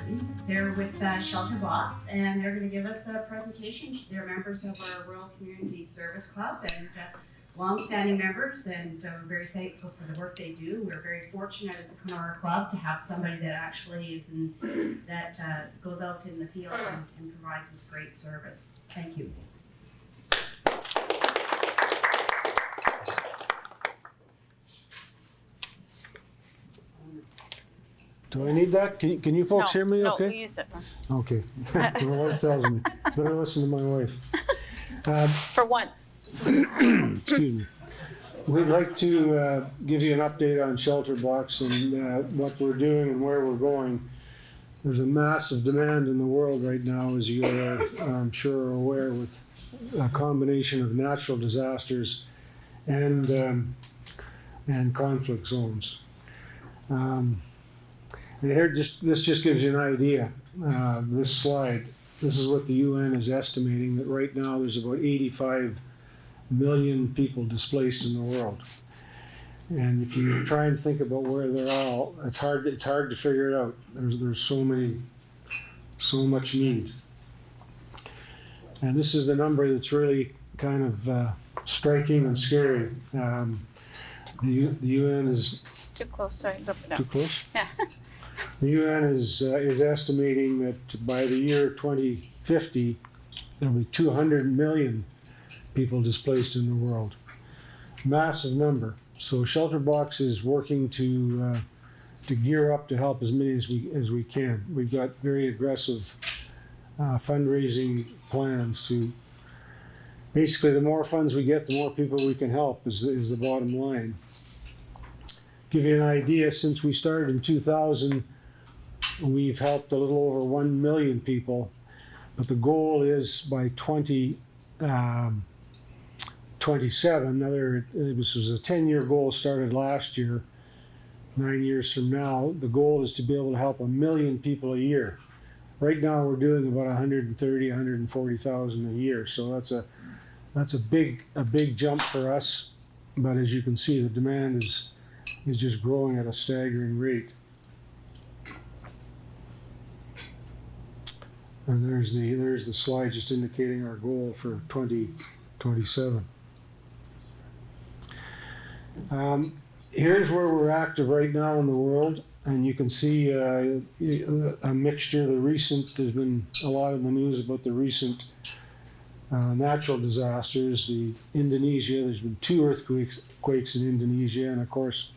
Noseworthy. They're with Shelterbots, and they're going to give us a presentation. They're members of our Rural Community Service Club and long-standing members, and we're very thankful for the work they do. We're very fortunate as a Kenora Club to have somebody that actually is goes out in the field and provides this great service. Thank you. Do I need that? Can you folks hear me okay? No, we used it. Okay. My wife tells me. Better listen to my wife. For once. Excuse me. We'd like to give you an update on Shelterbots and what we're doing and where we're going. There's a massive demand in the world right now, as you are, I'm sure, are aware, with a combination of natural disasters and conflict zones. And here, this just gives you an idea. This slide, this is what the UN is estimating, that right now there's about 85 million people displaced in the world. And if you try and think about where they're all, it's hard to figure it out. There's so much need. And this is the number that's really kind of striking and scary. The UN is Too close, sorry. too close. Yeah. The UN is estimating that by the year 2050, there'll be 200 million people displaced in the world. Massive number. So Shelterbots is working to gear up to help as many as we can. We've got very aggressive fundraising plans to basically, the more funds we get, the more people we can help is the bottom line. Give you an idea, since we started in 2000, we've helped a little over 1 million people, but the goal is by 2027, this was a 10-year goal started last year, 9 years from now, the goal is to be able to help 1 million people a year. Right now we're doing about 130, 140,000 a year, so that's a big jump for us, but as you can see, the demand is just growing at a staggering rate. And there's the slide just indicating our goal for 2027. Here's where we're active right now in the world, and you can see a mixture. There's been a lot in the news about the recent natural disasters. Indonesia, there's been 2 earthquakes in Indonesia, and of course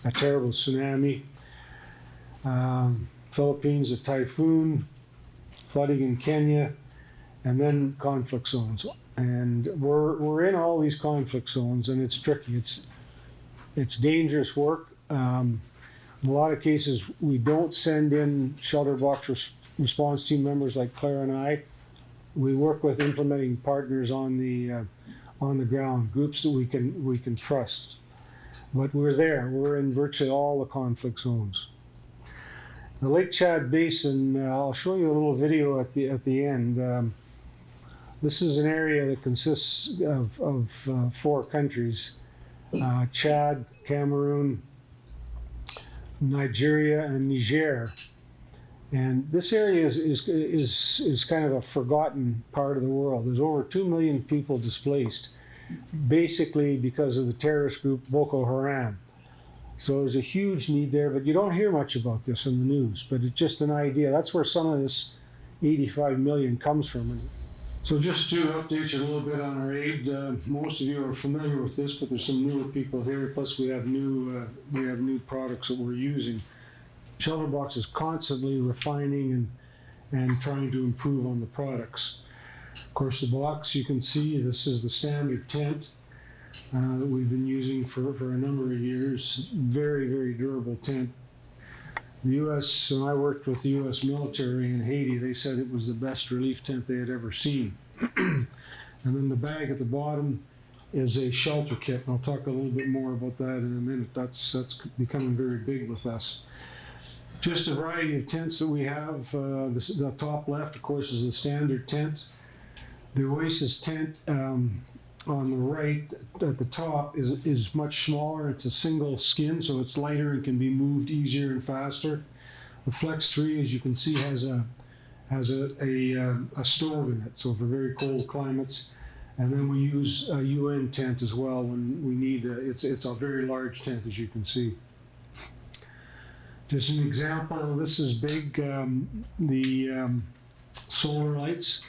a terrible tsunami. Philippines, a typhoon, flooding in Kenya, and then conflict zones. And we're in all these conflict zones, and it's tricky. It's dangerous work. In a lot of cases, we don't send in Shelterbots response team members like Claire and I. We work with implementing partners on the ground, groups that we can trust. But we're there. We're in virtually all the conflict zones. The Lake Chad Basin, I'll show you a little video at the end. This is an area that consists of 4 countries, Chad, Cameroon, Nigeria, and Niger. And this area is kind of a forgotten part of the world. There's over 2 million people displaced, basically because of the terrorist group Boko Haram. So there's a huge need there, but you don't hear much about this in the news, but it's just an idea. That's where some of this 85 million comes from. So just to update you a little bit on our aid, most of you are familiar with this, but there's some newer people here, plus we have new products that we're using. Shelterbots is constantly refining and trying to improve on the products. Of course, the box, you can see, this is the standard tent that we've been using for a number of years. Very, very durable tent. The U.S., and I worked with the U.S. military in Haiti, they said it was the best relief tent they had ever seen. And then the bag at the bottom is a shelter kit. I'll talk a little bit more about that in a minute. That's becoming very big with us. Just a variety of tents that we have. The top left, of course, is the standard tent. The Oasis tent on the right at the top is much smaller. It's a single skin, so it's lighter and can be moved easier and faster. The Flex 3, as you can see, has a stove in it, so for very cold climates. And then we use a UN tent as well when we need it's a very large tent, as you can see. Just an example, this is big, the solar lights.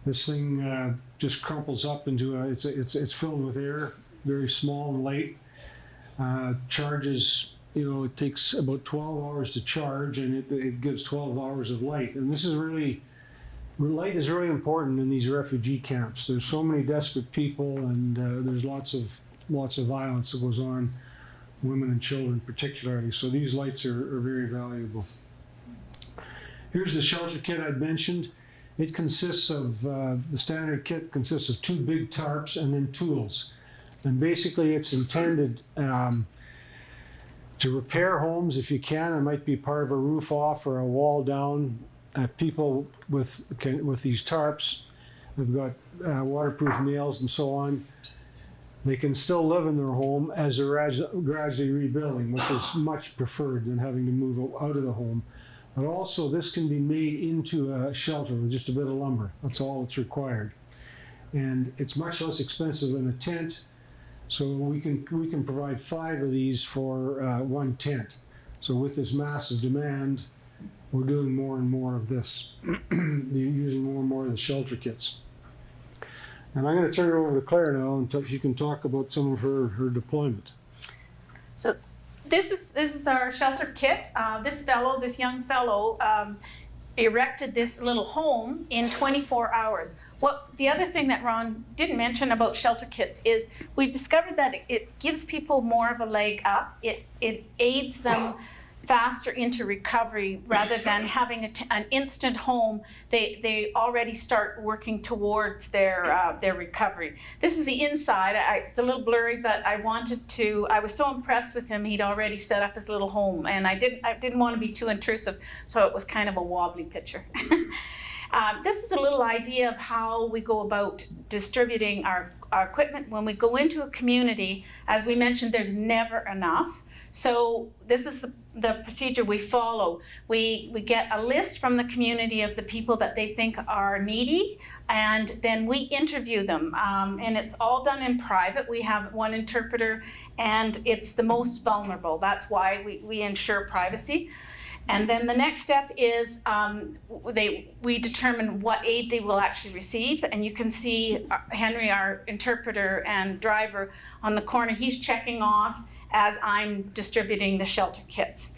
This thing just crumples up into it's filled with air, very small and light. Charges, it takes about 12 hours to charge, and it gives 12 hours of light. And this is light is really important in these refugee camps. There's so many desperate people, and there's lots of violence that goes on, women and children particularly. So these lights are very valuable. Here's the shelter kit I'd mentioned. It consists of, the standard kit consists of 2 big tarps and then tools. And basically it's intended to repair homes if you can. It might be part of a roof off or a wall down. People with these tarps, they've got waterproof nails and so on. They can still live in their home as they're gradually rebuilding, which is much preferred than having to move out of the home. But also this can be made into a shelter with just a bit of lumber. That's all that's required. And it's much less expensive than a tent. So we can provide 5 of these for 1 tent. So with this massive demand, we're doing more and more of this, using more and more of the shelter kits. And I'm going to turn it over to Claire now, and she can talk about some of her deployment. So this is our shelter kit. This young fellow, erected this little home in 24 hours. The other thing that Ron didn't mention about shelter kits is we've discovered that it gives people more of a leg up. It aids them faster into recovery rather than having an instant home. They already start working towards their recovery. This is the inside. It's a little blurry, but I was so impressed with him. He'd already set up his little home, and I didn't want to be too intrusive, so it was kind of a wobbly picture. This is a little idea of how we go about distributing our equipment. When we go into a community, as we mentioned, there's never enough. So this is the procedure we follow. We get a list from the community of the people that they think are needy, and then we interview them. And it's all done in private. We have 1 interpreter, and it's the most vulnerable. That's why we ensure privacy. And then the next step is we determine what aid they will actually receive. And you can see Henry, our interpreter and driver, on the corner. He's checking off as I'm distributing the shelter kits.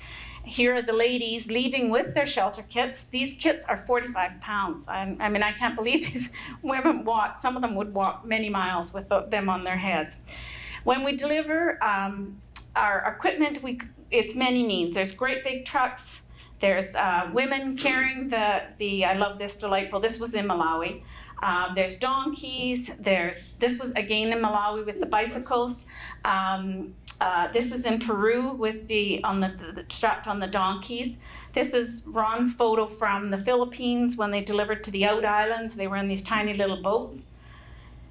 Here are the ladies leaving with their shelter kits. These kits are 45 pounds. I mean, I can't believe these women walk. Some of them would walk many miles with them on their heads. When we deliver our equipment, it's many means. There's great big trucks. There's women carrying I love this, delightful. This was in Malawi. There's donkeys. This was again in Malawi with the bicycles. This is in Peru with strapped on the donkeys. This is Ron's photo from the Philippines when they delivered to the out islands. They were in these tiny little boats.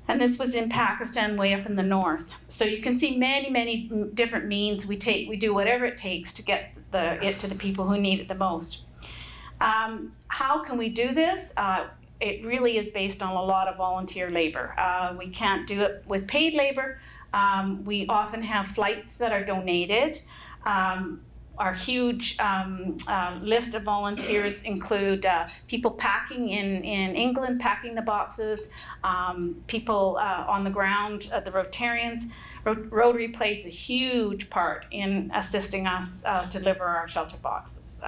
And this was in Pakistan, way up in the north. So you can see many, many different means we do whatever it takes to get it to the people who need it the most. How can we do this? It really is based on a lot of volunteer labor. We can't do it with paid labor. We often have flights that are donated. Our huge list of volunteers include people packing in England, packing the boxes, people on the ground, the Rotarians. Rotary plays a huge part in assisting us deliver our shelter boxes.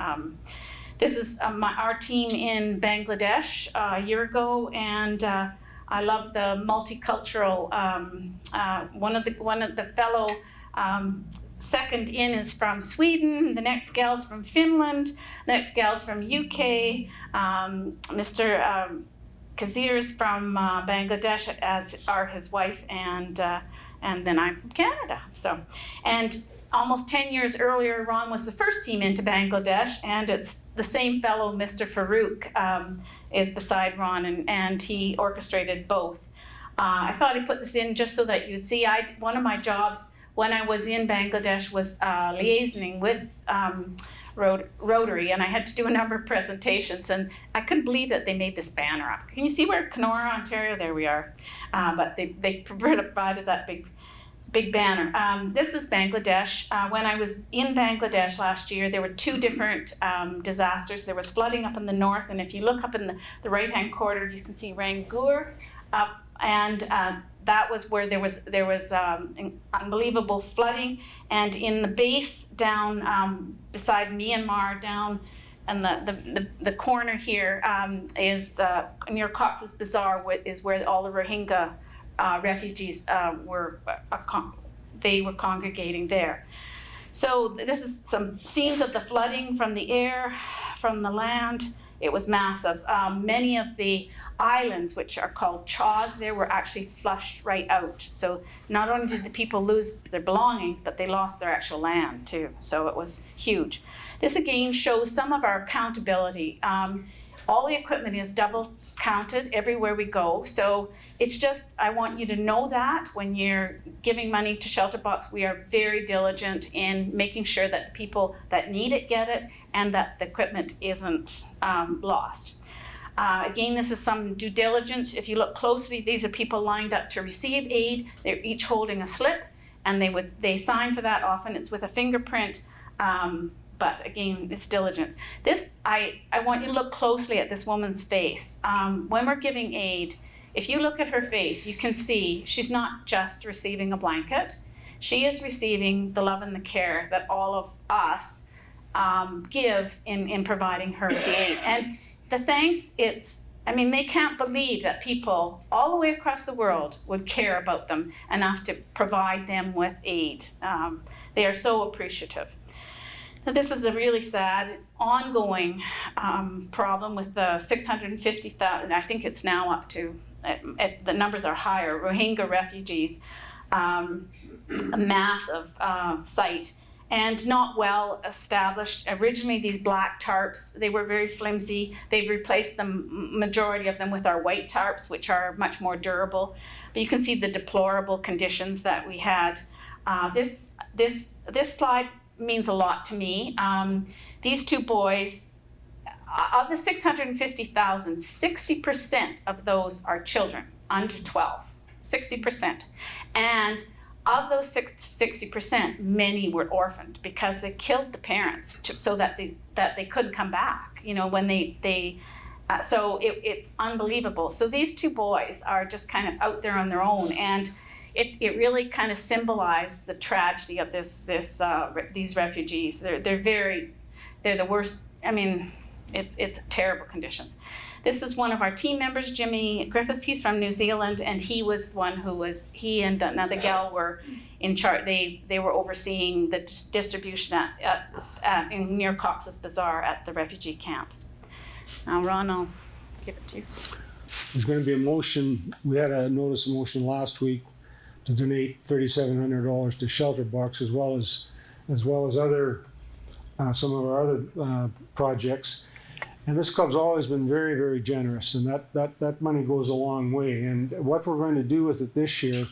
This is our team in Bangladesh a year ago, and I love the multicultural. One of the fellow second in is from Sweden. The next gal's from Finland. The next gal's from UK. Mr. Kazir is from Bangladesh, as are his wife, and then I'm from Canada. So, and almost 10 years earlier, Ron was the first team into Bangladesh, and it's the same fellow, Mr. Farouk, is beside Ron, and he orchestrated both. I thought I'd put this in just so that you'd see. One of my jobs when I was in Bangladesh was liaisoning with Rotary, and I had to do a number of presentations, and I couldn't believe that they made this banner up. Can you see where Kenora, Ontario? There we are. But they provided that big banner. This is Bangladesh. When I was in Bangladesh last year, there were two different disasters. There was flooding up in the north, and if you look up in the right-hand corner, you can see Rangoor up, and that was where there was unbelievable flooding. And in the base down beside Myanmar, down and the corner here is near Cox's Bazar, is where all the Rohingya refugees were congregating there. So this is some scenes of the flooding from the air, from the land. It was massive. Many of the islands, which are called chaws, there were actually flushed right out. So not only did the people lose their belongings, but they lost their actual land too. So it was huge. This again shows some of our accountability. All the equipment is double counted everywhere we go. So it's just, I want you to know that when you're giving money to Shelterbots, we are very diligent in making sure that the people that need it get it, and that the equipment isn't lost. Again, this is some due diligence. If you look closely, these are people lined up to receive aid. They're each holding a slip, and they sign for that. Often it's with a fingerprint. But again, it's diligence. I want you to look closely at this woman's face. When we're giving aid, if you look at her face, you can see she's not just receiving a blanket. She is receiving the love and the care that all of us give in providing her with the aid. And the thanks, they can't believe that people all the way across the world would care about them enough to provide them with aid. They are so appreciative. Now, this is a really sad, ongoing problem with the 650,000, I think it's now up to, the numbers are higher, Rohingya refugees, a massive site, and not well established. Originally, these black tarps, they were very flimsy. They've replaced the majority of them with our white tarps, which are much more durable. But you can see the deplorable conditions that we had. This slide means a lot to me. These two boys, of the 650,000, 60% of those are children under 12, 60%. And of those 60%, many were orphaned because they killed the parents so that they couldn't come back. When so it's unbelievable. So these two boys are just kind of out there on their own, and it really kind of symbolized the tragedy of these refugees. They're the worst. It's terrible conditions. This is one of our team members, Jimmy Griffiths. He's from New Zealand, and he was the one he and another gal were in charge. They were overseeing the distribution near Cox's Bazar at the refugee camps. Now, Ron, I'll give it to you. There's going to be a motion. We had a notice of motion last week to donate $3,700 to Shelterbots, as well as other some of our other projects. And this club's always been very, very generous, and that money goes a long way. And what we're going to do with it this year,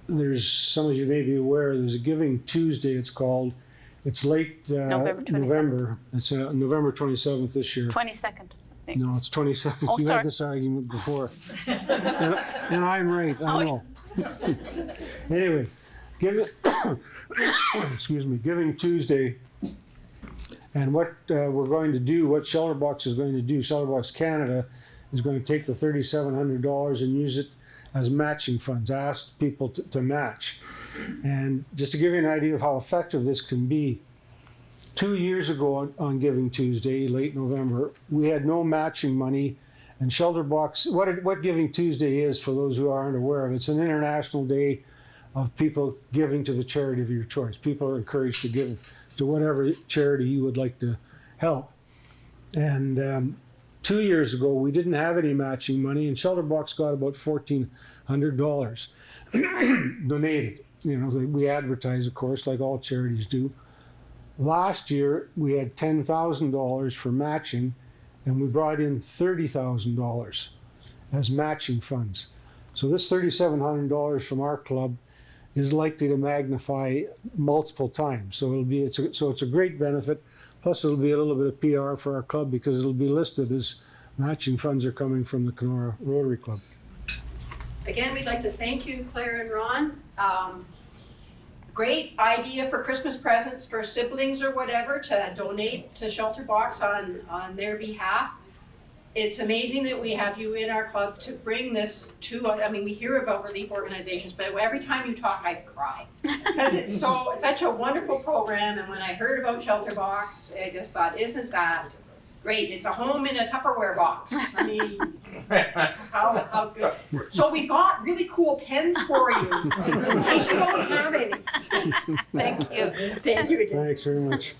there's, some of you may be aware, there's a Giving Tuesday, it's called. It's late November. It's November 27th this year. 22nd. No, it's 27th. Oh, you sorry. had this argument before. and I'm right, I know. Anyway, Giving Tuesday. And what we're going to do, what Shelterbots is going to do, Shelterbots Canada is going to take the $3,700 and use it as matching funds, ask people to match. And just to give you an idea of how effective this can be, 2 years ago on Giving Tuesday, late November, we had no matching money, and Shelterbots, what Giving Tuesday is, for those who aren't aware of it, it's an international day of people giving to the charity of your choice. People are encouraged to give to whatever charity you would like to help. And 2 years ago, we didn't have any matching money, and Shelterbots got about $1,400 donated. We advertise, of course, like all charities do. Last year, we had $10,000 for matching, and we brought in $30,000 as matching funds. So this $3,700 from our club is likely to magnify multiple times. So it's a great benefit. Plus, it'll be a little bit of PR for our club because it'll be listed as matching funds are coming from the Kenora Rotary Club. Again, we'd like to thank you, Claire and Ron. Great idea for Christmas presents for siblings or whatever to donate to Shelterbots on their behalf. It's amazing that we have you in our club to bring this to, I mean, we hear about relief organizations, but every time you talk, I cry. Because it's such a wonderful program, and when I heard about Shelterbots, I just thought, isn't that great? It's a home in a Tupperware box. I mean, how good. So we've got really cool pens for you, in case you don't have any. Thank you. Thank you again. Thanks very much.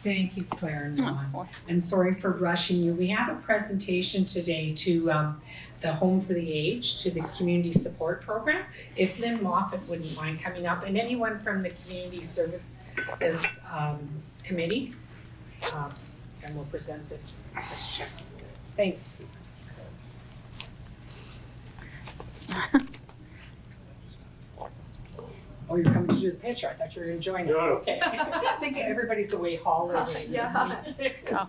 Thank you, Claire and Ron. And sorry for rushing you. We have a presentation today to the Home for the Aged, to the Community Support Program. If Lynn Moffat wouldn't mind coming up, and anyone from the Community Services Committee, and we'll present this check. Thanks. Oh, you're coming to do the picture. I thought you were going to join us. No. Okay. I think everybody's away holidaying this week. Oh.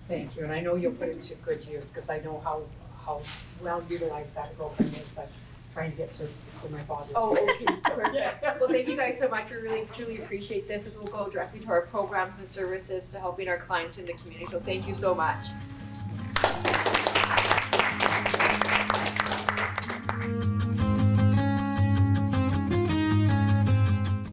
Thank you, and I know you'll put it to good use because I know how well utilized that program is. I'm trying to get services for my father. Oh, okay. So, Well, thank you guys so much. We really, truly appreciate this. This will go directly to our programs and services to helping our clients in the community. So thank you so much.